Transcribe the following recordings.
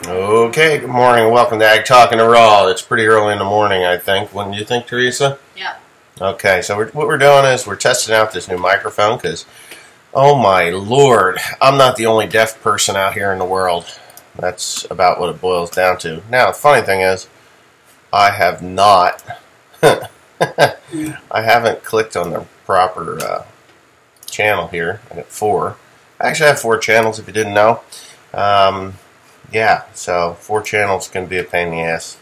Okay, good morning. Welcome to Ag Talking to Raw. It's pretty early in the morning, I think. Wouldn't you think, Teresa? Yeah. Okay, so what we're doing is we're testing out this new microphone because, oh my lord, I'm not the only deaf person out here in the world. That's about what it boils down to. Now, the funny thing is, I have not, I haven't clicked on the proper channel here. I got 4. I actually have 4 channels if you didn't know. Yeah, so 4 channels can be a pain in the ass.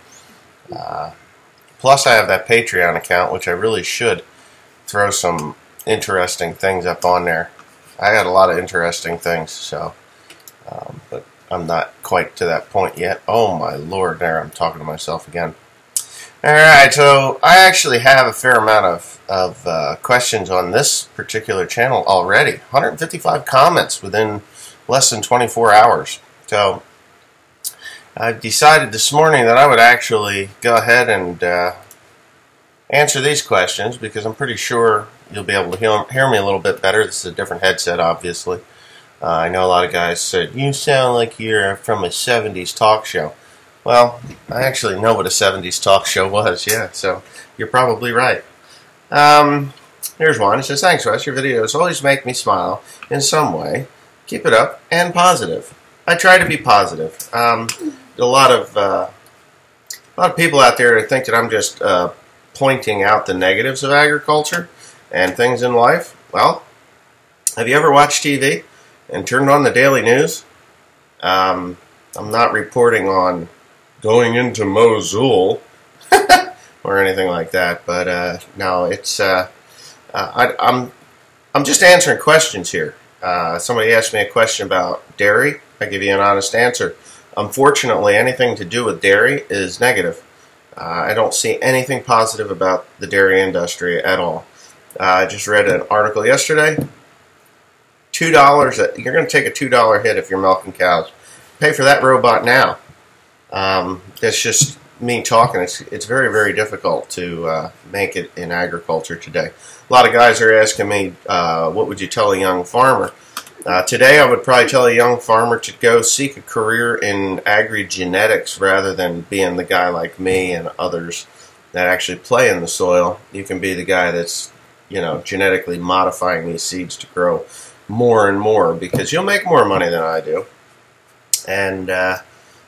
Plus I have that Patreon account, which I really should throw some interesting things up on there. I got a lot of interesting things, so, but I'm not quite to that point yet. Oh my lord, there I'm talking to myself again. Alright, so I actually have a fair amount of questions on this particular channel already. 155 comments within less than 24 hours. So I decided this morning that I would actually go ahead and answer these questions because I'm pretty sure you'll be able to hear me a little bit better. This is a different headset, obviously. I know a lot of guys said, you sound like you're from a 70s talk show. Well, I actually know what a 70s talk show was, yeah, so you're probably right. Here's one. It says, thanks, Wes. Your videos always make me smile in some way. Keep it up and positive. I try to be positive. A lot of people out there think that I'm just pointing out the negatives of agriculture and things in life. Well, have you ever watched TV and turned on the daily news? I'm not reporting on going into Mosul or anything like that, but no, it's I'm just answering questions here. Somebody asked me a question about dairy. I give you an honest answer. Unfortunately, anything to do with dairy is negative. I don't see anything positive about the dairy industry at all. I just read an article yesterday. $2. You're going to take a $2 hit if you're milking cows. Pay for that robot now. That's just me talking. It's very, very difficult to make it in agriculture today. A lot of guys are asking me, what would you tell a young farmer? Today I would probably tell a young farmer to go seek a career in agri-genetics rather than being the guy like me and others that actually play in the soil. You can be the guy that's, genetically modifying these seeds to grow more and more because you'll make more money than I do. And,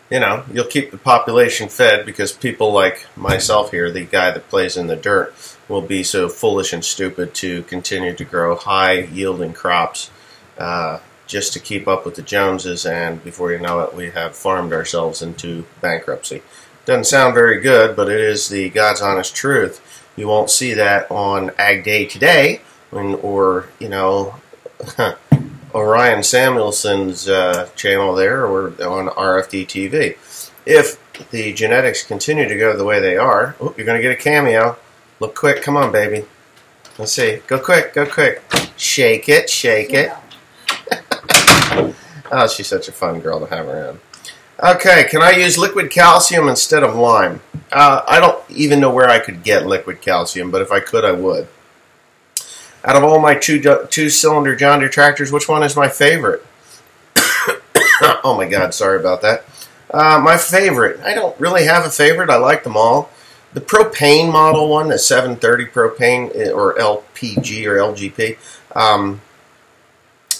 you'll keep the population fed because people like myself here, the guy that plays in the dirt, will be so foolish and stupid to continue to grow high-yielding crops just to keep up with the Joneses, and before you know it, we have farmed ourselves into bankruptcy. Doesn't sound very good, but it is the God's honest truth. You won't see that on Ag Day Today, or Orion Samuelson's channel there, or on RFD TV. If the genetics continue to go the way they are, you're going to get a cameo. Look quick, come on, baby. Let's see. Go quick, go quick. Shake it, shake it. Oh, she's such a fun girl to have around. Okay, can I use liquid calcium instead of lime? I don't even know where I could get liquid calcium, but if I could, I would. Out of all my two-cylinder John Deere tractors, which one is my favorite? Oh my God, sorry about that. My favorite, I don't really have a favorite. I like them all. The propane model one, the 730 propane, or LPG or LGP,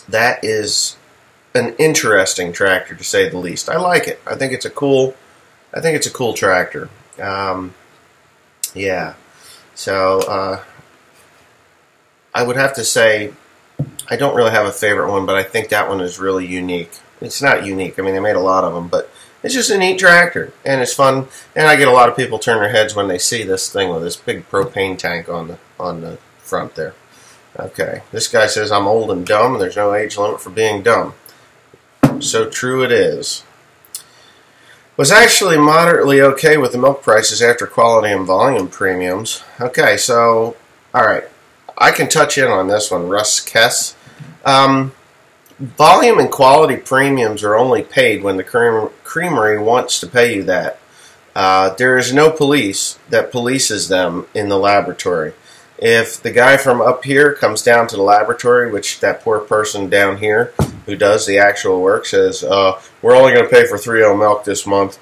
that is an interesting tractor to say the least. I like it. I think it's a cool tractor. Yeah. So I would have to say I don't really have a favorite one, but I think that one is really unique. It's not unique. I mean, they made a lot of them, but it's just a neat tractor, and it's fun. And I get a lot of people turn their heads when they see this thing with this big propane tank on the front there. Okay, this guy says I'm old and dumb, and there's no age limit for being dumb. So true it is. Was actually moderately okay with the milk prices after quality and volume premiums. Okay, so, alright. I can touch in on this one, Russ Kess. Volume and quality premiums are only paid when the creamery wants to pay you that. There is no police that polices them in the laboratory. If the guy from up here comes down to the laboratory, which that poor person down here who does the actual work, says, we're only going to pay for 3.0 milk this month,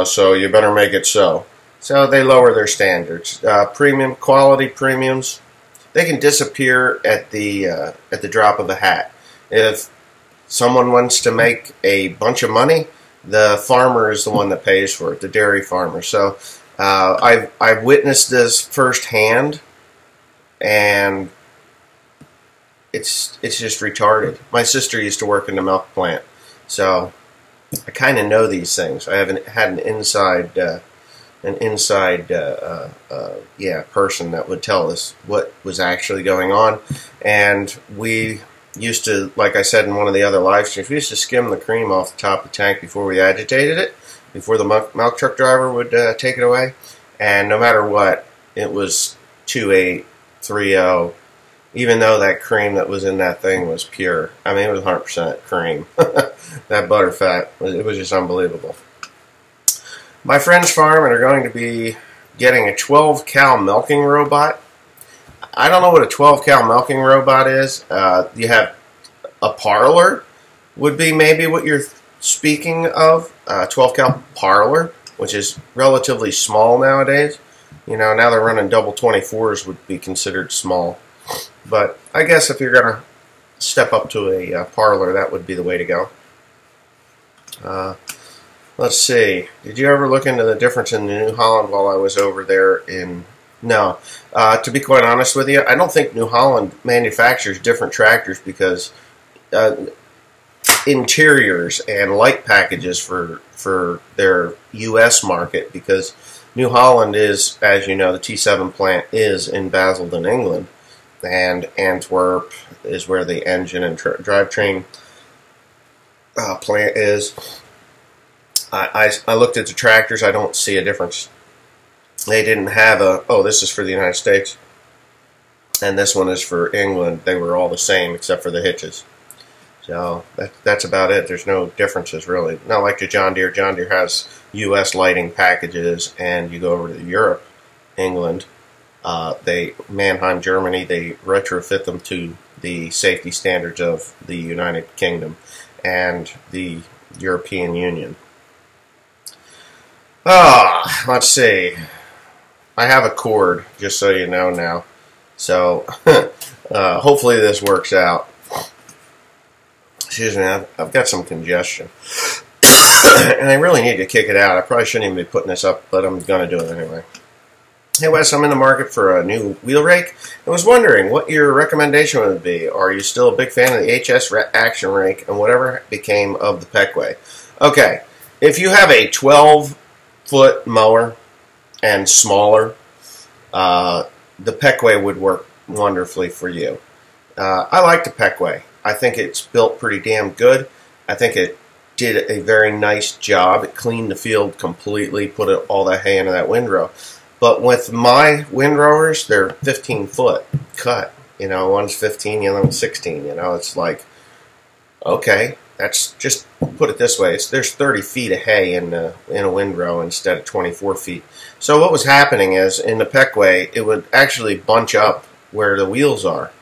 so you better make it so. So they lower their standards. Premium quality premiums, they can disappear at the drop of a hat. If someone wants to make a bunch of money, the farmer is the one that pays for it, the dairy farmer. So I've witnessed this firsthand, and it's just retarded. My sister used to work in the milk plant, so I kind of know these things. I haven't had an inside person that would tell us what was actually going on. And we used to, like I said in one of the other live streams, we used to skim the cream off the top of the tank before we agitated it, before the milk truck driver would take it away. And no matter what, it was 2.8, 3.0, even though that cream that was in that thing was pure. I mean, it was 100% cream. That butter fat, it was just unbelievable. My friend's farm are going to be getting a 12-cow milking robot. I don't know what a 12-cow milking robot is. You have a parlor would be maybe what you're speaking of. 12-cow parlor, which is relatively small nowadays. You know, now they're running double 24s would be considered small. But I guess if you're going to step up to a parlor, that would be the way to go. Let's see. Did you ever look into the difference in New Holland while I was over there in... No. To be quite honest with you, I don't think New Holland manufactures different tractors because interiors and light packages for their U.S. market, because New Holland is, as you know, the T7 plant is in Basildon, England, and Antwerp is where the engine and drivetrain plant is. I looked at the tractors. I don't see a difference. They didn't have this is for the United States, and this one is for England. They were all the same except for the hitches. So that's about it. There's no differences really. Not like the John Deere. John Deere has U.S. lighting packages, and you go over to Europe, England, Mannheim, Germany, they retrofit them to the safety standards of the United Kingdom and the European Union. Let's see. I have a cord, just so you know now. So, hopefully this works out. Excuse me, I've got some congestion. And I really need to kick it out. I probably shouldn't even be putting this up, but I'm going to do it anyway. Hey Wes, I'm in the market for a new wheel rake. I was wondering what your recommendation would be. Are you still a big fan of the HS Action Rake and whatever became of the Peckway? Okay, if you have a 12-foot mower and smaller, the Peckway would work wonderfully for you. I like the Peckway. I think it's built pretty damn good. I think it did a very nice job. It cleaned the field completely, put all that hay into that windrow. But with my windrowers, they're 15-foot cut. You know, one's 15, the other one's 16. You know, it's like, okay, that's just, put it this way, there's 30 feet of hay in a windrow instead of 24 feet. So what was happening is, in the Peckway, it would actually bunch up where the wheels are,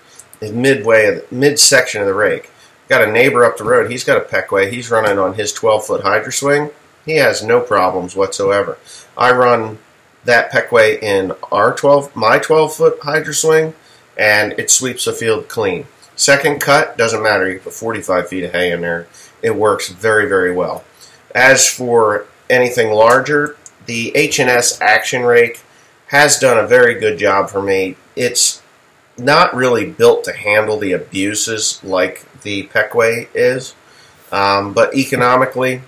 in mid-section of the rake. Got a neighbor up the road, he's got a Peckway, he's running on his 12-foot hydro swing. He has no problems whatsoever. I run that Peckway in my 12-foot hydro swing, and it sweeps the field clean. Second cut, doesn't matter, you put 45 feet of hay in there. It works very, very well. As for anything larger, the H&S Action Rake has done a very good job for me. It's not really built to handle the abuses like the Peckway is, but economically,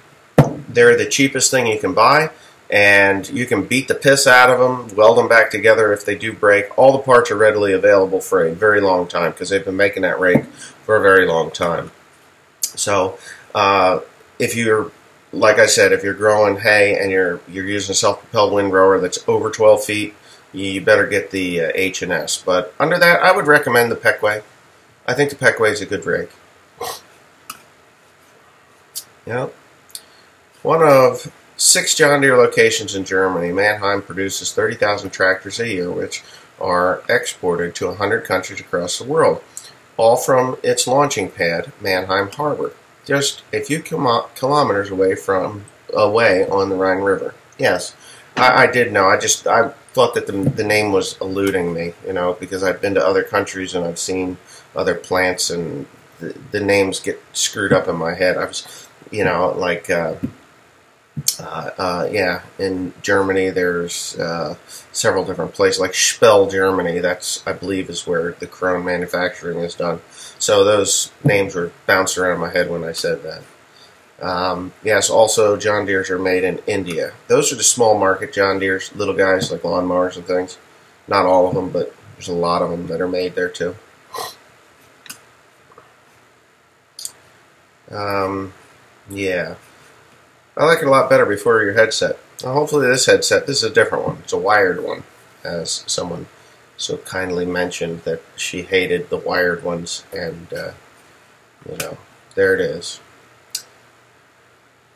they're the cheapest thing you can buy, and you can beat the piss out of them, weld them back together if they do break. All the parts are readily available for a very long time because they've been making that rake for a very long time. So if you're, like I said, if you're growing hay and you're using a self-propelled windrower that's over 12 feet, you better get the H&S. But under that, I would recommend the Peckway. I think the Peckway is a good rake. Yep. One of 6 John Deere locations in Germany, Mannheim produces 30,000 tractors a year, which are exported to 100 countries across the world. all from its launching pad, Mannheim Harbor, just a few kilometers away on the Rhine River. Yes, I did know. I thought that the name was eluding me, because I've been to other countries and I've seen other plants, and the names get screwed up in my head. I was, like, in Germany there's several different places, like Spell, Germany. That's, I believe, is where the Krone manufacturing is done. So those names were bounced around in my head when I said that. Yes, also John Deeres are made in India. Those are the small market John Deeres, little guys like lawnmowers and things. Not all of them, but there's a lot of them that are made there too. Yeah. I like it a lot better before your headset. Well, hopefully this is a different one. It's a wired one, as someone so kindly mentioned that she hated the wired ones, and, there it is.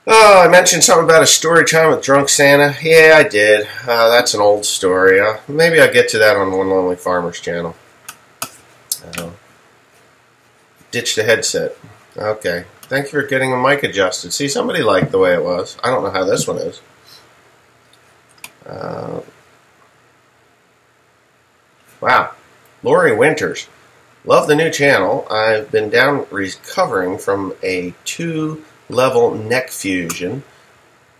Oh, I mentioned something about a story time with Drunk Santa. Yeah, I did. That's an old story. Maybe I'll get to that on One Lonely Farmer's channel. Ditch the headset. Okay. Thank you for getting the mic adjusted. See, somebody liked the way it was. I don't know how this one is. Wow. Lori Winters. Love the new channel. I've been down recovering from a 2-level neck fusion.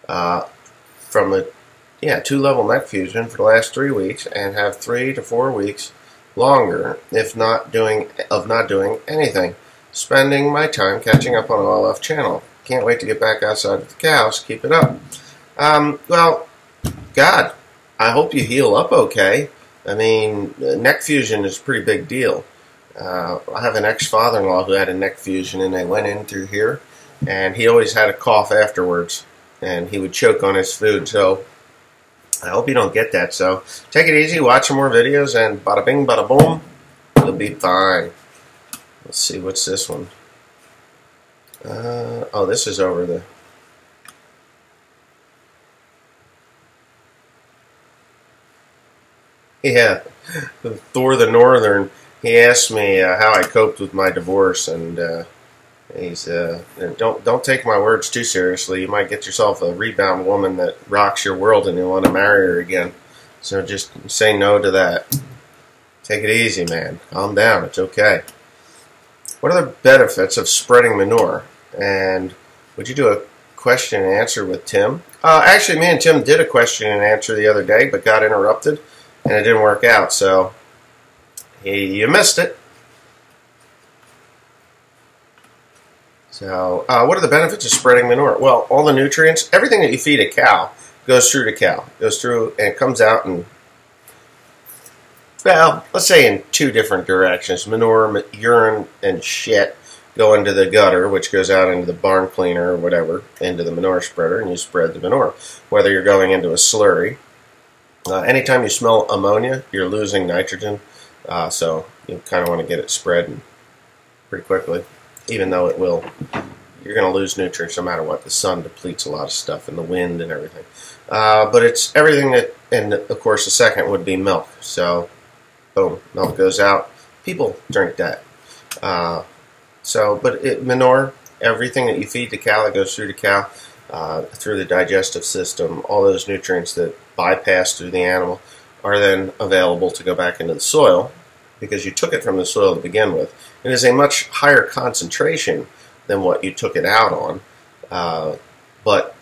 2-level neck fusion for the last 3 weeks, and have 3 to 4 weeks longer of not doing anything. Spending my time catching up on OLF channel. Can't wait to get back outside with the cows. Keep it up. Well, God, I hope you heal up okay. I mean, neck fusion is a pretty big deal. I have an ex-father-in-law who had a neck fusion, and they went in through here, and he always had a cough afterwards, and he would choke on his food. So I hope you don't get that. So take it easy, watch some more videos, and bada bing, bada boom, you'll be fine. Let's see, what's this one? Oh, this is over the... Yeah, Thor the Northern. He asked me how I coped with my divorce, and he's don't take my words too seriously. You might get yourself a rebound woman that rocks your world, and you want to marry her again. So just say no to that. Take it easy, man. Calm down. It's okay. What are the benefits of spreading manure? And would you do a question and answer with Tim? Actually, me and Tim did a question and answer the other day, but got interrupted, and it didn't work out. So you missed it. So what are the benefits of spreading manure? Well, all the nutrients, everything that you feed a cow goes through the cow. Goes through and it comes out in, well, let's say in 2 different directions. Manure, urine, and shit go into the gutter, which goes out into the barn cleaner or whatever, into the manure spreader, and you spread the manure. Whether you're going into a slurry. Anytime you smell ammonia, you're losing nitrogen, so you kind of want to get it spread pretty quickly, even though it will. You're going to lose nutrients no matter what. The sun depletes a lot of stuff, and the wind and everything. But it's everything that, and of course the second would be milk. So, boom, milk goes out. People drink that. Manure, everything that you feed the cow that goes through the cow, through the digestive system, all those nutrients that bypass through the animal are then available to go back into the soil because you took it from the soil to begin with. It is a much higher concentration than what you took it out on, but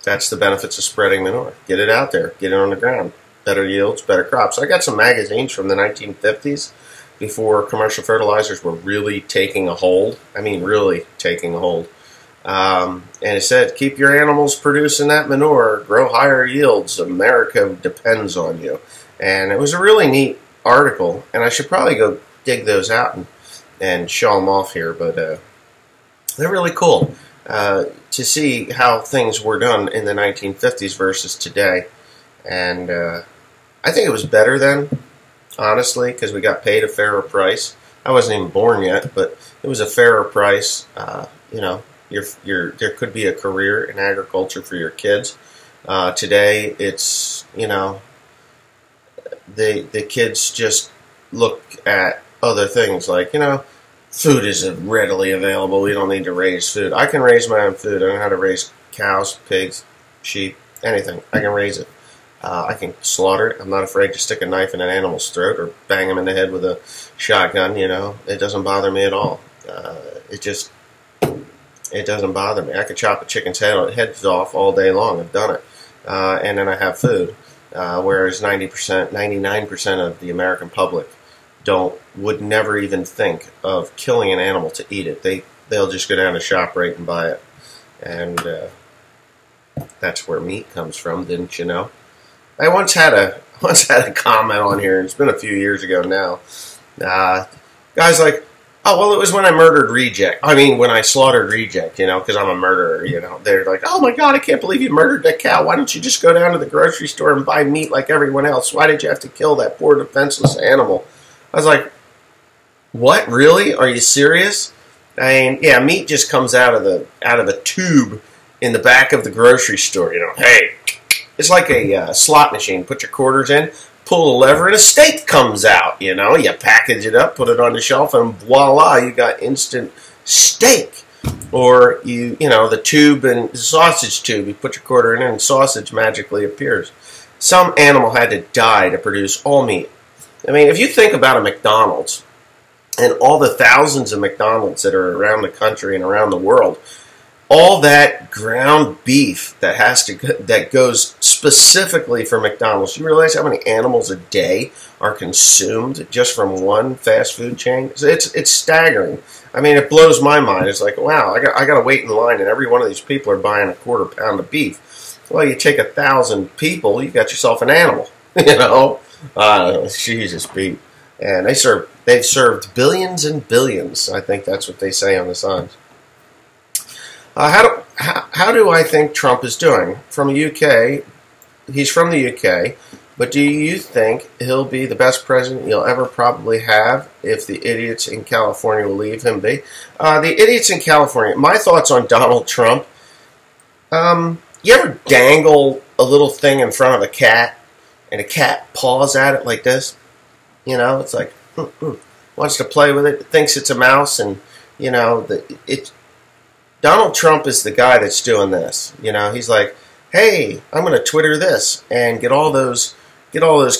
that's the benefits of spreading manure. Get it out there, get it on the ground. Better yields, better crops. I got some magazines from the 1950s before commercial fertilizers were really taking a hold. I mean, really taking a hold. And it said, keep your animals producing that manure, grow higher yields, America depends on you. And it was a really neat article, and I should probably go dig those out and show them off here, but they're really cool to see how things were done in the 1950s versus today. And I think it was better then, honestly, because we got paid a fairer price. I wasn't even born yet, but it was a fairer price. There could be a career in agriculture for your kids. Today, it's, the kids just look at other things like, food is readily available. We don't need to raise food. I can raise my own food. I know how to raise cows, pigs, sheep, anything. I can raise it. I can slaughter it. I'm not afraid to stick a knife in an animal's throat or bang him in the head with a shotgun. You know, it doesn't bother me at all. It doesn't bother me. I could chop a chicken's heads off all day long. I've done it, and then I have food. Whereas 90%, 99% of the American public would never even think of killing an animal to eat it. They'll just go down to ShopRite and buy it, and that's where meat comes from. Didn't you know? I once had a comment on here, and it's been a few years ago now. Guys like, oh, well, it was when I murdered Reject. I mean, when I slaughtered Reject, you know, because I'm a murderer, you know. They're like, oh, my God, I can't believe you murdered that cow. Why don't you just go down to the grocery store and buy meat like everyone else? Why did you have to kill that poor defenseless animal? I was like, what, really? Are you serious? I mean, yeah, meat just comes out of a tube in the back of the grocery store, you know. Hey, it's like a slot machine. Put your quarters in, pull a lever, and a steak comes out, you know. You package it up, put it on the shelf, and voila, you got instant steak. Or, you know, the tube and the sausage tube, you put your quarter in and sausage magically appears. Some animal had to die to produce all meat. I mean, if you think about a McDonald's and all the thousands of McDonald's that are around the country and around the world, all that ground beef that goes specifically for McDonald's. You realize how many animals a day are consumed just from one fast food chain? It's staggering. I mean, it blows my mind. It's like, wow, I got to wait in line, and every one of these people are buying a quarter pound of beef. Well, you take 1,000 people, you got yourself an animal. You know, Jesus, Pete. And they've served billions and billions. I think that's what they say on the signs. How do I think Trump is doing? From the UK, he's from the UK, but do you think he'll be the best president you'll ever probably have if the idiots in California will leave him be? The idiots in California, my thoughts on Donald Trump, you ever dangle a little thing in front of a cat and a cat paws at it like this? You know, it's like, wants to play with it, thinks it's a mouse, and, you know, Donald Trump is the guy that's doing this. You know, he's like, hey, I'm going to Twitter this and get all those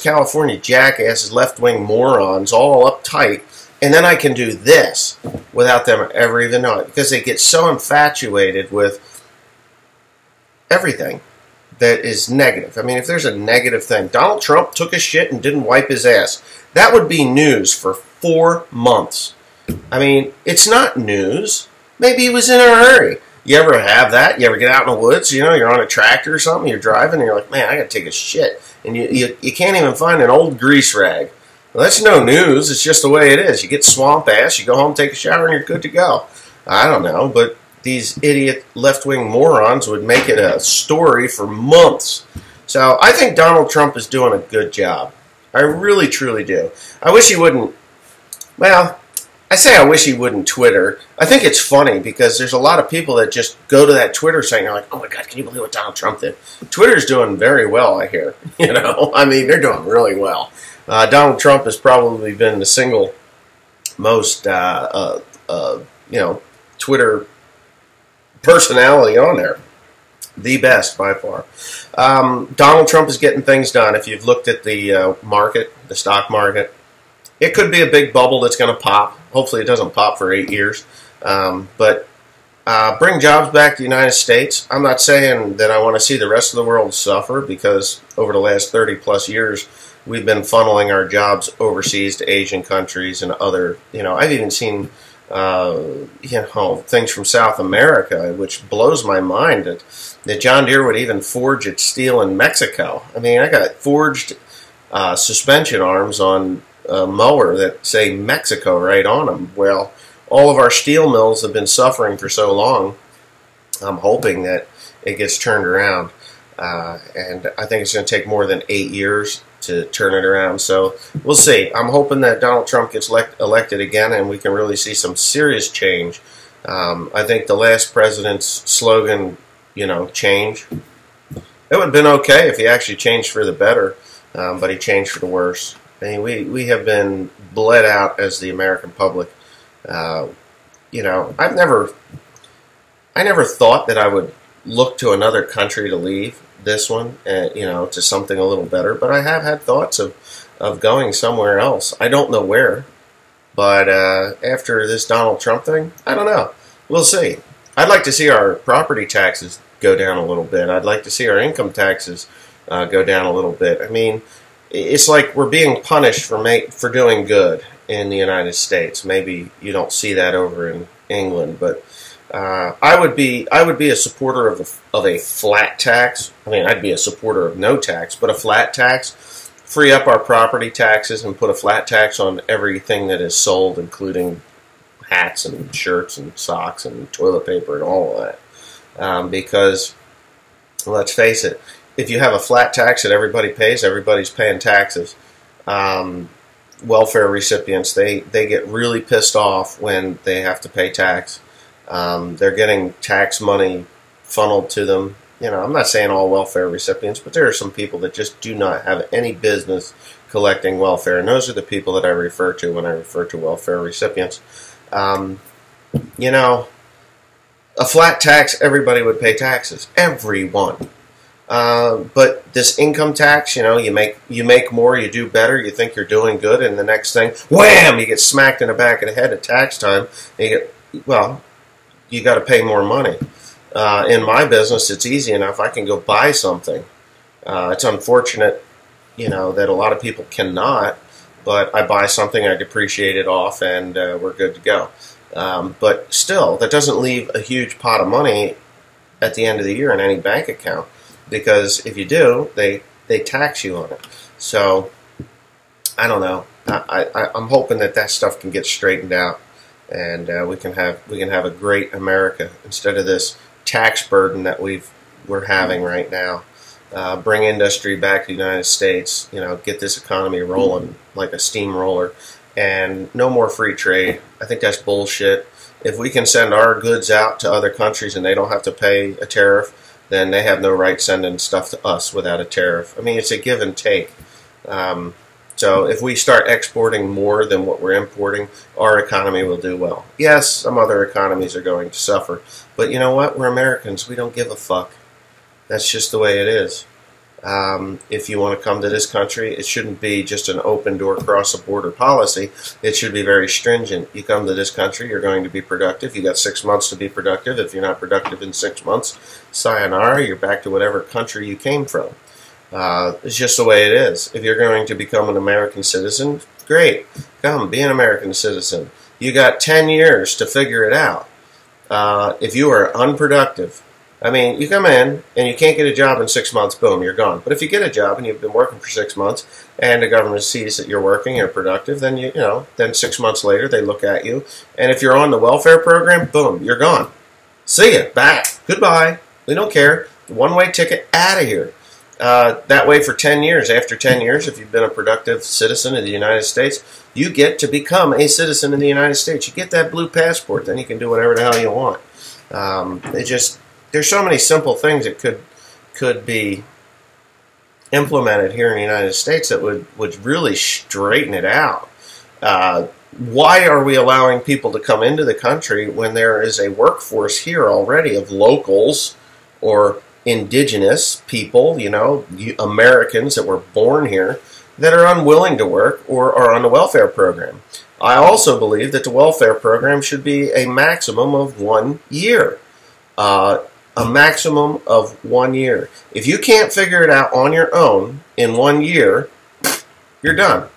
California jackasses, left-wing morons all uptight, and then I can do this without them ever even knowing it, because they get so infatuated with everything that is negative. I mean, if there's a negative thing, Donald Trump took a shit and didn't wipe his ass. That would be news for 4 months. I mean, it's not news. Maybe he was in a hurry. You ever have that? You ever get out in the woods, you know, you're on a tractor or something, you're driving, and you're like, man, I got to take a shit. And you can't even find an old grease rag. Well, that's no news. It's just the way it is. You get swamp ass, you go home, take a shower, and you're good to go. I don't know, but these idiot left-wing morons would make it a story for months. So I think Donald Trump is doing a good job. I really, truly do. I wish he wouldn't, well, I wish he wouldn't Twitter. I think it's funny because there's a lot of people that just go to that Twitter site and are like, oh my God, can you believe what Donald Trump did? Twitter's doing very well, I hear. You know, I mean, they're doing really well. Donald Trump has probably been the single most, you know, Twitter personality on there. The best, by far. Donald Trump is getting things done. If you've looked at the market, the stock market, it could be a big bubble that's going to pop. Hopefully it doesn't pop for 8 years. But bring jobs back to the United States. I'm not saying that I want to see the rest of the world suffer, because over the last 30 plus years, we've been funneling our jobs overseas to Asian countries and other, you know, I've even seen, you know, things from South America, which blows my mind that John Deere would even forge its steel in Mexico. I mean, I got forged suspension arms on a mower that say Mexico right on them. Well, all of our steel mills have been suffering for so long. I'm hoping that it gets turned around, and I think it's going to take more than 8 years to turn it around. So we'll see. I'm hoping that Donald Trump gets elected again, and we can really see some serious change. I think the last president's slogan, you know, change, it would have been okay if he actually changed for the better, but he changed for the worse. I mean, we have been bled out as the American public You know, I never thought that I would look to another country to leave this one, you know, to something a little better. But I have had thoughts of going somewhere else. I don't know where, but after this Donald Trump thing, I don't know. We'll see. I'd like to see our property taxes go down a little bit. I'd like to see our income taxes go down a little bit. I mean, it's like we're being punished for doing good in the United States. Maybe you don't see that over in England, but I would be a supporter of a flat tax. I mean, I'd be a supporter of no tax, but a flat tax. Free up our property taxes and put a flat tax on everything that is sold, including hats and shirts and socks and toilet paper and all of that. Because, let's face it, if you have a flat tax that everybody pays, everybody's paying taxes. Welfare recipients, they get really pissed off when they have to pay tax. They're getting tax money funneled to them. You know, I'm not saying all welfare recipients, but there are some people that just do not have any business collecting welfare, and those are the people that I refer to when I refer to welfare recipients. You know, a flat tax, everybody would pay taxes. Everyone. But this income tax, you know, you make more, you do better, you think you're doing good, and the next thing, wham, you get smacked in the back of the head at tax time, and you got to pay more money. In my business, it's easy enough. I can go buy something. It's unfortunate, you know, that a lot of people cannot, but I buy something, I depreciate it off, and we're good to go. But still, that doesn't leave a huge pot of money at the end of the year in any bank account, because if you do, they tax you on it. So, I don't know. I'm hoping that stuff can get straightened out, and we can have a great America instead of this tax burden that we're having right now. Bring industry back to the United States. You know, get this economy rolling like a steamroller, and no more free trade. I think that's bullshit. If we can send our goods out to other countries and they don't have to pay a tariff, then they have no right sending stuff to us without a tariff. I mean, it's a give and take. So if we start exporting more than what we're importing, our economy will do well. Yes, some other economies are going to suffer. But you know what? We're Americans. We don't give a fuck. That's just the way it is. If you want to come to this country, it shouldn't be just an open door cross-the-border policy. It should be very stringent. You come to this country, you're going to be productive. You got 6 months to be productive. If you're not productive in 6 months, sayonara, you're back to whatever country you came from. It's just the way it is. If you're going to become an American citizen, great. Come, be an American citizen. You got 10 years to figure it out. If you are unproductive, I mean, you come in and you can't get a job in 6 months, boom, you're gone. But if you get a job and you've been working for 6 months and the government sees that you're working and productive, then then 6 months later they look at you. And if you're on the welfare program, boom, you're gone. See ya, back, goodbye. We don't care. One-way ticket, out of here. That way for 10 years. After 10 years, if you've been a productive citizen of the United States, you get to become a citizen in the United States. You get that blue passport, then you can do whatever the hell you want. There's so many simple things that could be implemented here in the United States that would really straighten it out. Why are we allowing people to come into the country when there is a workforce here already of locals or indigenous people, Americans that were born here, that are unwilling to work or are on the welfare program? I also believe that the welfare program should be a maximum of 1 year. A maximum of 1 year. If you can't figure it out on your own in 1 year, you're done.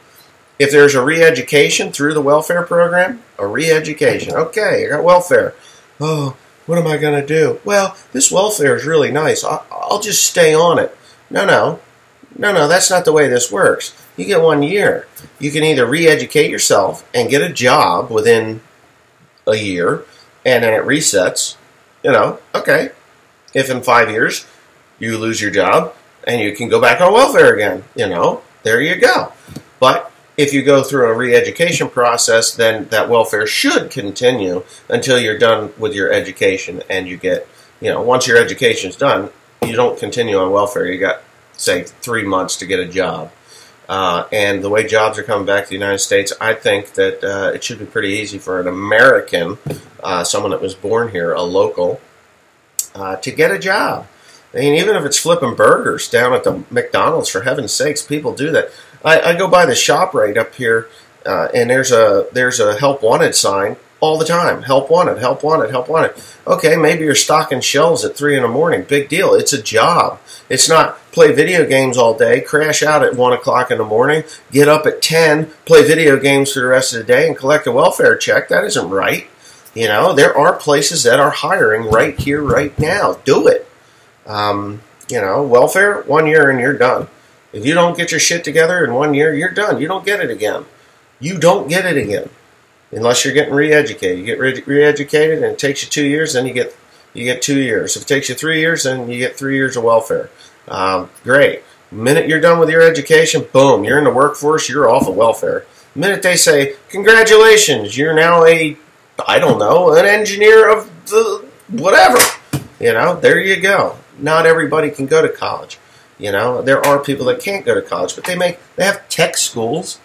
If there's a re-education through the welfare program, a re-education. Okay, I got welfare. Oh, what am I going to do? Well, this welfare is really nice. I'll just stay on it. No, that's not the way this works. You get 1 year. You can either re-educate yourself and get a job within a year, and then it resets. Okay. If in 5 years you lose your job and you can go back on welfare again, there you go. But if you go through a re-education process, then that welfare should continue until you're done with your education and you get, once your education's done, you don't continue on welfare. You got, say, 3 months to get a job. And the way jobs are coming back to the United States, I think that it should be pretty easy for an American, someone that was born here, a local, to get a job. I mean, even if it's flipping burgers down at the McDonald's, for heaven's sakes, people do that. I go by the ShopRite up here, and there's a help wanted sign all the time. Help wanted, help wanted, help wanted. Okay, maybe you're stocking shelves at 3 in the morning. Big deal. It's a job. It's not play video games all day, crash out at 1 o'clock in the morning, get up at 10, play video games for the rest of the day, and collect a welfare check. That isn't right. You know, there are places that are hiring right here, right now. Do it. You know, welfare, 1 year and you're done. If you don't get your shit together in 1 year, you're done. You don't get it again. You don't get it again. Unless you're getting re-educated. You get re-educated and it takes you 2 years, then you get 2 years. If it takes you 3 years, then you get 3 years of welfare. Great. The minute you're done with your education, boom, you're in the workforce, you're off of welfare. The minute they say, congratulations, you're now an engineer of the whatever. You know, there you go. Not everybody can go to college. You know, there are people that can't go to college, but they have tech schools.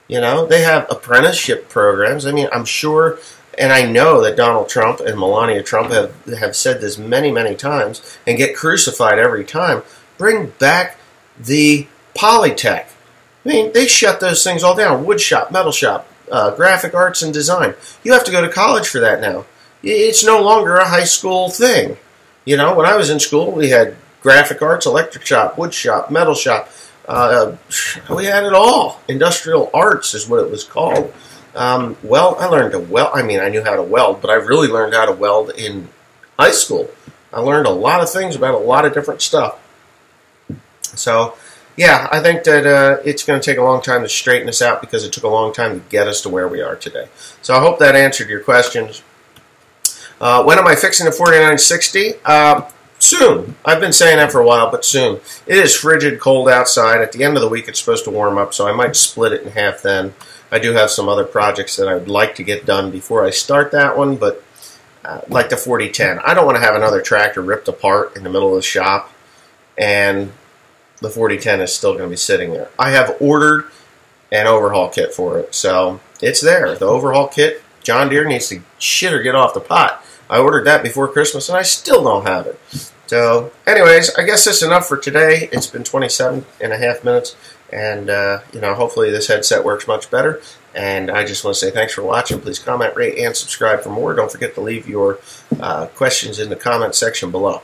You know, they have apprenticeship programs. I mean, I'm sure, and I know that Donald Trump and Melania Trump have said this many, many times and get crucified every time. Bring back the Polytech. I mean, they shut those things all down. Wood shop, metal shop, graphic arts and design. You have to go to college for that now. It's no longer a high school thing. You know, when I was in school, we had graphic arts, electric shop, wood shop, metal shop. We had it all. Industrial arts is what it was called. Well, I learned to weld. I mean, I knew how to weld, but I really learned how to weld in high school. I learned a lot of things about a lot of different stuff. So, yeah, I think that it's going to take a long time to straighten this out because it took a long time to get us to where we are today. So I hope that answered your questions. When am I fixing the 4960? Soon. I've been saying that for a while, but soon. It is frigid cold outside. At the end of the week, it's supposed to warm up, so I might split it in half then. I do have some other projects that I'd like to get done before I start that one, but like the 4010. I don't want to have another tractor ripped apart in the middle of the shop, and the 4010 is still going to be sitting there. I have ordered an overhaul kit for it, so it's there. The overhaul kit, John Deere needs to shit or get off the pot. I ordered that before Christmas, and I still don't have it. So, anyways, I guess that's enough for today. It's been 27 and a half minutes, and, you know, hopefully this headset works much better. And I just want to say thanks for watching. Please comment, rate, and subscribe for more. Don't forget to leave your questions in the comment section below.